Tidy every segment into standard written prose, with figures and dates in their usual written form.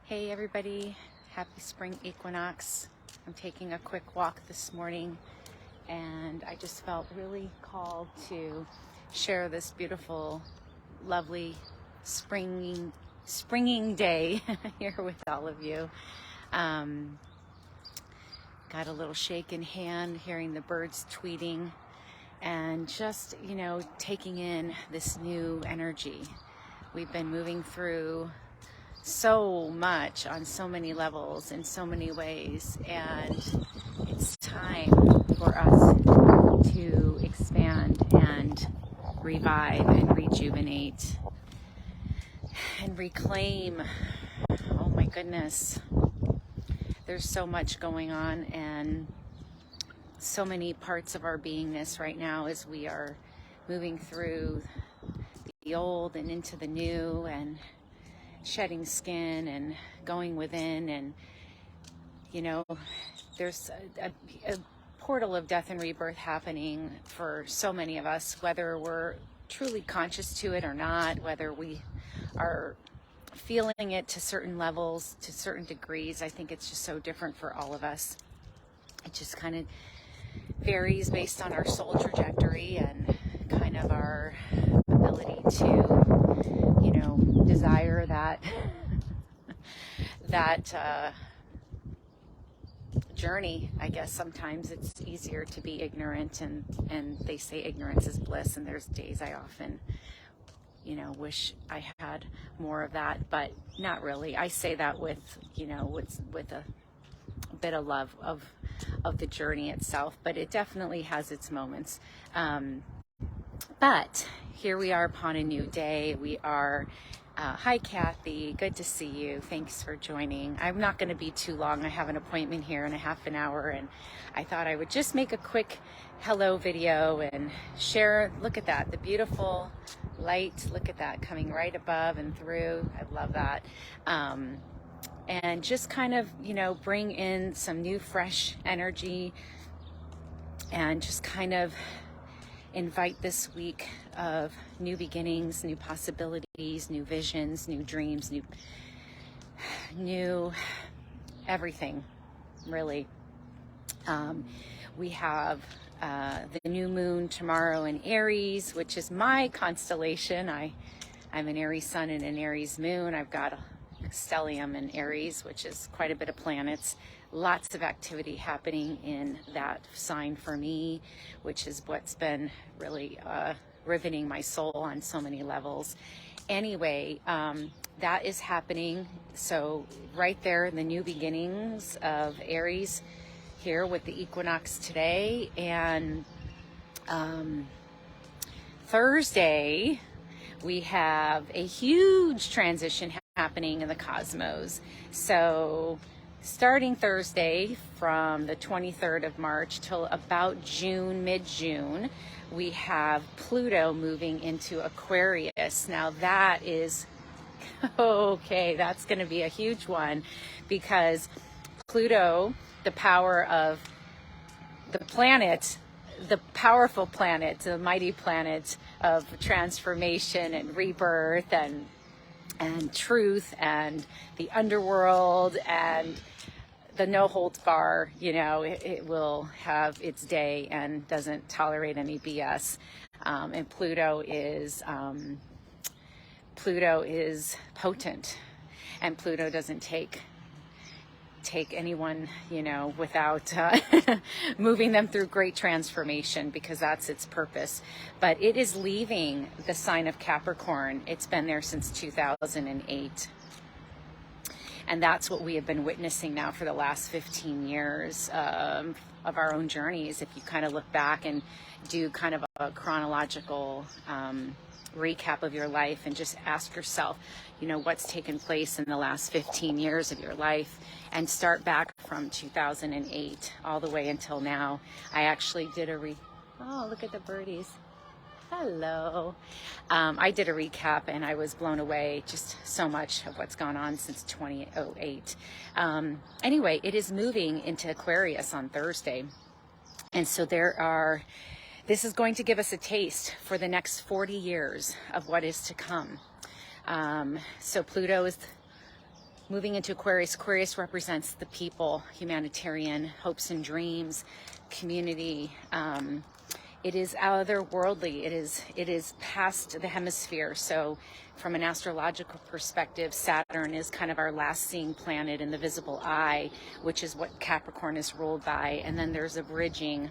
Hey everybody, happy Spring Equinox. I'm taking a quick walk this morning and I just felt really called to share this beautiful, lovely springing day here with all of you. Got a little shake in hand, hearing the birds tweeting and just, taking in this new energy. We've been moving through so much on so many levels in so many ways, and it's time for us to expand and revive and rejuvenate and reclaim. Oh my goodness, there's so much going on and so many parts of our beingness right now as we are moving through the old and into the new and shedding skin and going within, and there's a portal of death and rebirth happening for so many of us, whether we're truly conscious to it or not, whether we are feeling it to certain levels, to certain degrees. I think it's just so different for all of us. It just kind of varies based on our soul trajectory and kind of our ability to desire that journey. I guess sometimes it's easier to be ignorant, and they say ignorance is bliss, and there's days I often wish I had more of that, but not really. I say that with a bit of love of the journey itself, but it definitely has its moments. But here we are upon a new day. We are hi Kathy, good to see you. Thanks for joining. I'm not going to be too long. I have an appointment here in a half an hour, and I thought I would just make a quick hello video and share. Look at that, the beautiful light. Look at that coming right above and through. I love that. And just kind of bring in some new fresh energy and just kind of invite this week of new beginnings, new possibilities, new visions, new dreams, new everything, really. We have the new moon tomorrow in Aries, which is my constellation. I'm an Aries sun and an Aries moon. I've got a stellium in Aries, which is quite a bit of planets. Lots of activity happening in that sign for me, which is what's been really riveting my soul on so many levels. Anyway, that is happening. So right there in the new beginnings of Aries here with the equinox today. And Thursday, we have a huge transition happening in the cosmos. So starting Thursday from the 23rd of March till about June, mid-June, we have Pluto moving into Aquarius. Now that is, okay, that's going to be a huge one, because Pluto, the power of the planet, the powerful planet, the mighty planet of transformation and rebirth and truth and the underworld and the no holds bar, it will have its day and doesn't tolerate any BS. And Pluto is potent, and Pluto doesn't take anyone, without moving them through great transformation, because that's its purpose. But it is leaving the sign of Capricorn. It's been there since 2008. And that's what we have been witnessing now for the last 15 years of our own journeys. If you kind of look back and do kind of a chronological recap of your life and just ask yourself, what's taken place in the last 15 years of your life, and start back from 2008 all the way until now. I actually did oh, look at the birdies. Hello. I did a recap and I was blown away, just so much of what's gone on since 2008. Anyway, it is moving into Aquarius on Thursday. And so this is going to give us a taste for the next 40 years of what is to come. So Pluto is moving into Aquarius. Aquarius represents the people, humanitarian, hopes and dreams, community. It is otherworldly. It is past the hemisphere. So from an astrological perspective, Saturn is kind of our last seeing planet in the visible eye, which is what Capricorn is ruled by. And then there's a bridging,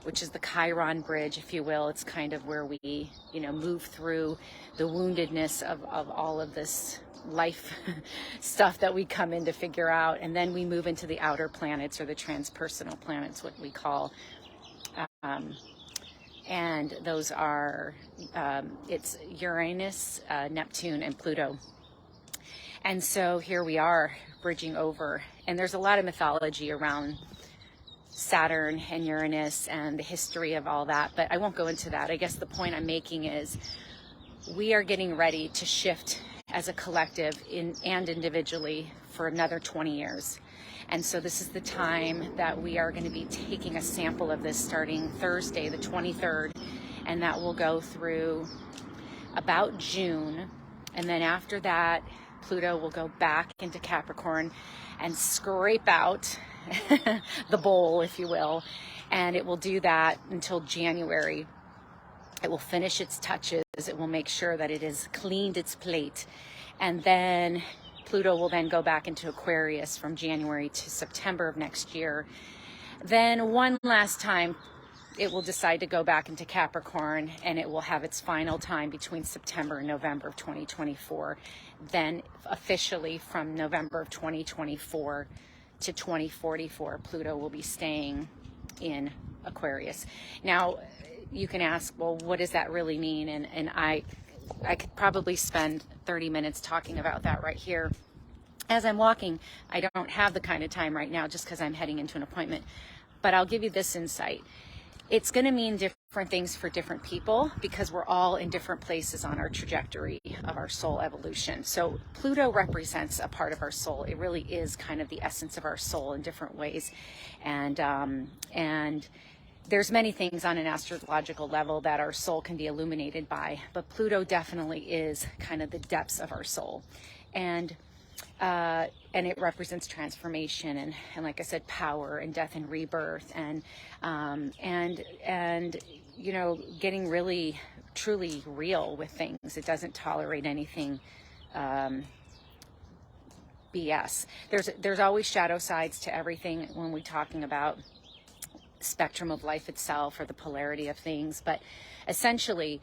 which is the Chiron bridge, if you will. It's kind of where we, move through the woundedness of all of this life stuff that we come in to figure out. And then we move into the outer planets, or the transpersonal planets, what we call. And those are, it's Uranus, Neptune, and Pluto. And so here we are bridging over. And there's a lot of mythology around Saturn and Uranus and the history of all that, but I won't go into that. I guess the point I'm making is we are getting ready to shift as a collective and individually for another 20 years. And so this is the time that we are going to be taking a sample of this starting Thursday, the 23rd, and that will go through about June. And then after that, Pluto will go back into Capricorn and scrape out the bowl, if you will, and it will do that until January. It will finish its touches. It will make sure that it has cleaned its plate, and then Pluto will then go back into Aquarius from January to September of next year. Then one last time, it will decide to go back into Capricorn, and it will have its final time between September and November of 2024. Then officially from November of 2024 to 2044, Pluto will be staying in Aquarius. Now, you can ask, well, what does that really mean? And I could probably spend 30 minutes talking about that right here. As I'm walking, I don't have the kind of time right now just because I'm heading into an appointment, but I'll give you this insight. It's going to mean different things for different people because we're all in different places on our trajectory of our soul evolution. So Pluto represents a part of our soul. It really is kind of the essence of our soul in different ways. And there's many things on an astrological level that our soul can be illuminated by, but Pluto definitely is kind of the depths of our soul. And it represents transformation and like I said, power and death and rebirth and getting really truly real with things. It doesn't tolerate anything BS. There's always shadow sides to everything when we're talking about spectrum of life itself or the polarity of things, but essentially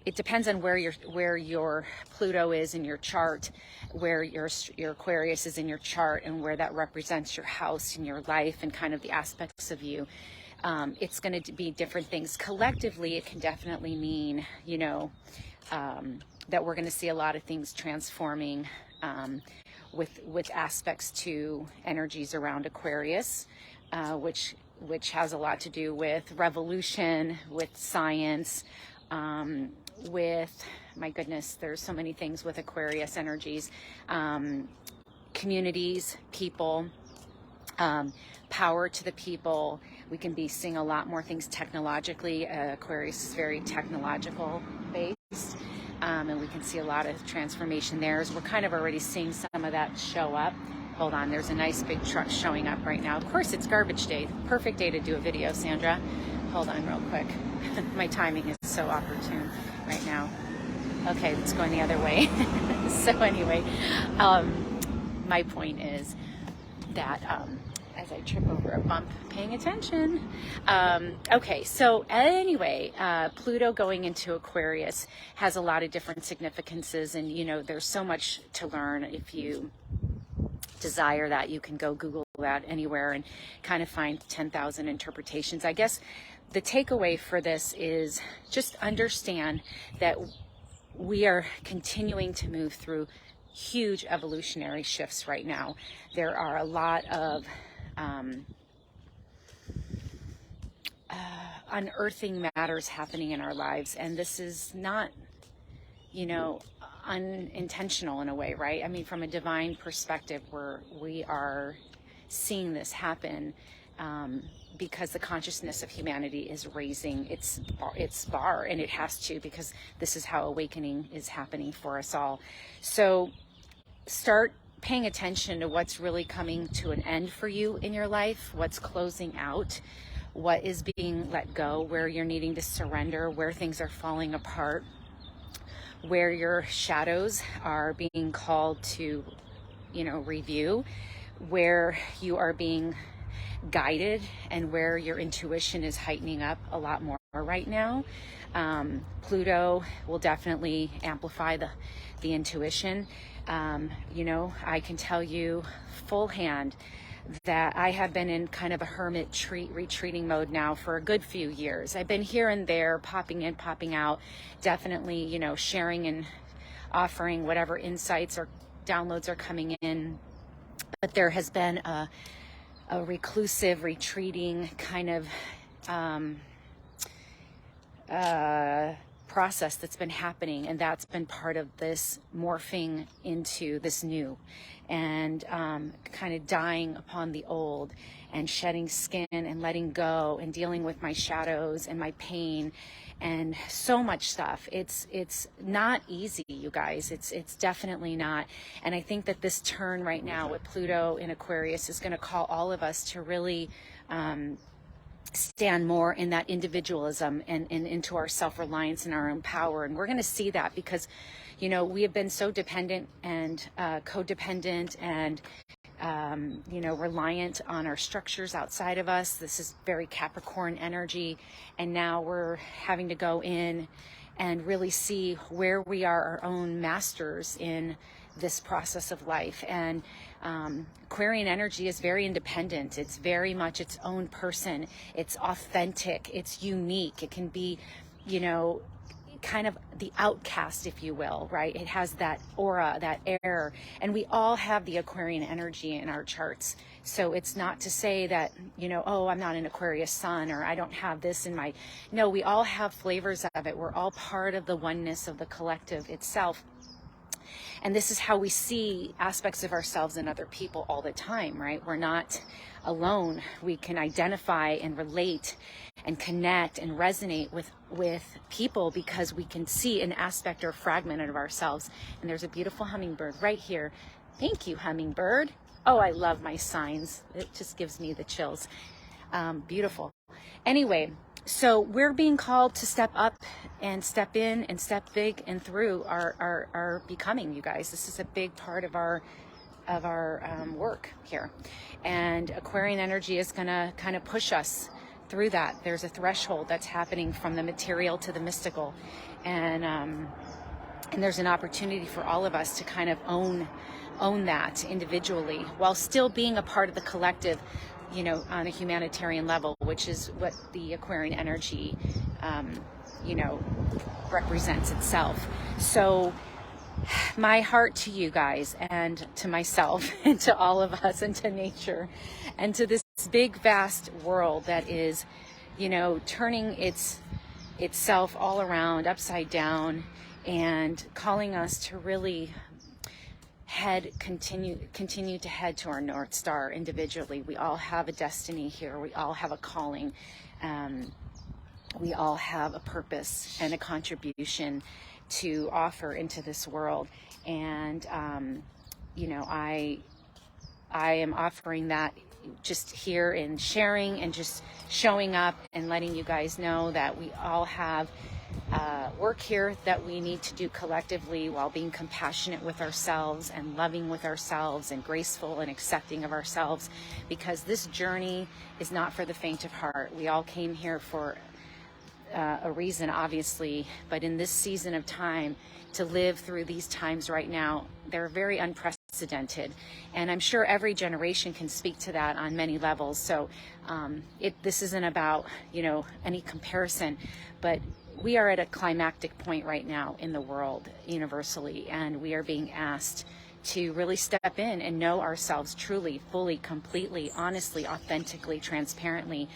it depends on where your Pluto is in your chart, where your Aquarius is in your chart, and where that represents your house and your life and kind of the aspects of you. It's going to be different things. Collectively, it can definitely mean, that we're going to see a lot of things transforming with aspects to energies around Aquarius, which has a lot to do with revolution, with science, with, my goodness, there's so many things with Aquarius energies, communities, people, power to the people. We can be seeing a lot more things technologically. Aquarius is very technological based, and we can see a lot of transformation there, as we're kind of already seeing some of that show up. Hold on, there's a nice big truck showing up right now. Of course, it's garbage day. Perfect day to do a video, Sandra. Hold on real quick. My timing is so opportune right now. Okay, it's going the other way. So anyway, my point is that as I trip over a bump, paying attention. Okay, so anyway, Pluto going into Aquarius has a lot of different significances, and there's so much to learn. If you desire that, you can go Google that anywhere and kind of find 10,000 interpretations. I guess the takeaway for this is just understand that we are continuing to move through huge evolutionary shifts right now. There are a lot of unearthing matters happening in our lives, and this is not, unintentional in a way, right? I mean, from a divine perspective, we are seeing this happen because the consciousness of humanity is raising its bar, and it has to, because this is how awakening is happening for us all. So start paying attention to what's really coming to an end for you in your life, what's closing out, what is being let go, where you're needing to surrender, where things are falling apart, where your shadows are being called to, review, where you are being guided, and where your intuition is heightening up a lot more right now. Pluto will definitely amplify the intuition. I can tell you full hand that I have been in kind of a hermit retreating mode now for a good few years. I've been here and there, popping in, popping out, definitely, sharing and offering whatever insights or downloads are coming in. But there has been a reclusive, retreating kind of process that's been happening, and that's been part of this morphing into this new, and kind of dying upon the old, and shedding skin and letting go, and dealing with my shadows and my pain and so much stuff. It's not easy, you guys. It's definitely not. And I think that this turn right now with Pluto in Aquarius is going to call all of us to really stand more in that individualism and into our self-reliance and our own power. And we're going to see that because, we have been so dependent and codependent and, reliant on our structures outside of us. This is very Capricorn energy. And now we're having to go in and really see where we are our own masters in this process of life. And Aquarian energy is very independent. It's very much its own person. It's authentic. It's unique. It can be, kind of the outcast, if you will, right? It has that aura, that air, and we all have the Aquarian energy in our charts. So it's not to say that, oh, I'm not an Aquarius sun, or I don't have this in my, no, we all have flavors of it. We're all part of the oneness of the collective itself. And this is how we see aspects of ourselves and other people all the time, right? We're not alone. We can identify and relate and connect and resonate with people because we can see an aspect or fragment of ourselves. And there's a beautiful hummingbird right here. Thank you, hummingbird. Oh, I love my signs. It just gives me the chills. Beautiful. Anyway, so we're being called to step up and step in and step big and through our becoming, you guys. This is a big part of our work here. And Aquarian energy is going to kind of push us through that. There's a threshold that's happening from the material to the mystical. And there's an opportunity for all of us to kind of own that individually while still being a part of the collective, on a humanitarian level, which is what the Aquarian energy, represents itself. So my heart to you guys and to myself and to all of us and to nature and to this big, vast world that is, turning itself all around, upside down, and calling us to really continue to head to our North Star individually. We all have a destiny here. We all have a calling. We all have a purpose and a contribution to offer into this world. And, I am offering that just here in sharing and just showing up and letting you guys know that we all have work here that we need to do collectively while being compassionate with ourselves and loving with ourselves and graceful and accepting of ourselves, because this journey is not for the faint of heart. We all came here for a reason, obviously, but in this season of time, to live through these times right now, they're very unprecedented. And I'm sure every generation can speak to that on many levels. So this isn't about, any comparison, but we are at a climactic point right now in the world universally, and we are being asked to really step in and know ourselves truly, fully, completely, honestly, authentically, transparently,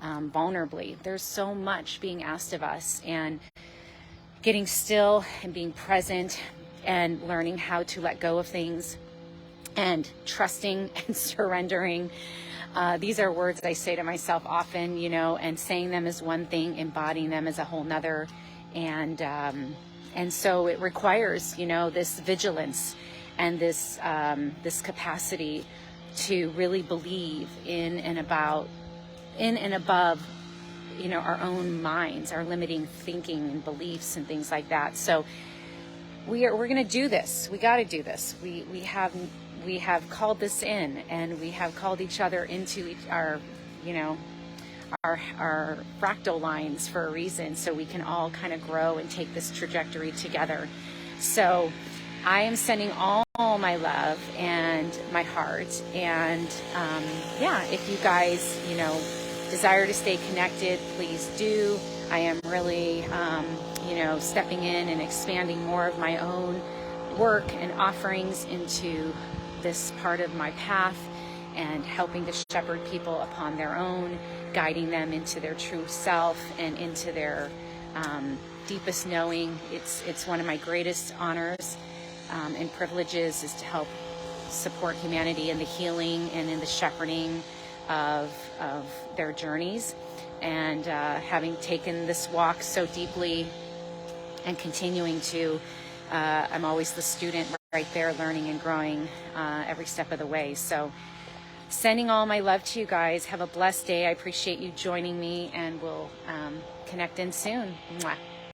vulnerably. There's so much being asked of us, and getting still and being present and learning how to let go of things and trusting and surrendering. These are words I say to myself often, you know, and saying them is one thing, embodying them is a whole nother. And so it requires, you know, this vigilance and this capacity to really believe in and above, you know, our own minds, our limiting thinking and beliefs and things like that. So we're going to do this. We got to do this. We have called this in, and we have called each other into our, you know, our fractal lines for a reason, so we can all kind of grow and take this trajectory together. So I am sending all my love and my heart, and yeah, if you guys, you know, desire to stay connected, please do. I am really, you know, stepping in and expanding more of my own work and offerings into this part of my path, and helping to shepherd people upon their own, guiding them into their true self and into their deepest knowing. It's one of my greatest honors and privileges, is to help support humanity in the healing and in the shepherding of their journeys. And having taken this walk so deeply and continuing to, I'm always the student right there, learning and growing every step of the way. So sending all my love to you guys. Have a blessed day. I appreciate you joining me, and we'll connect in soon. Mwah.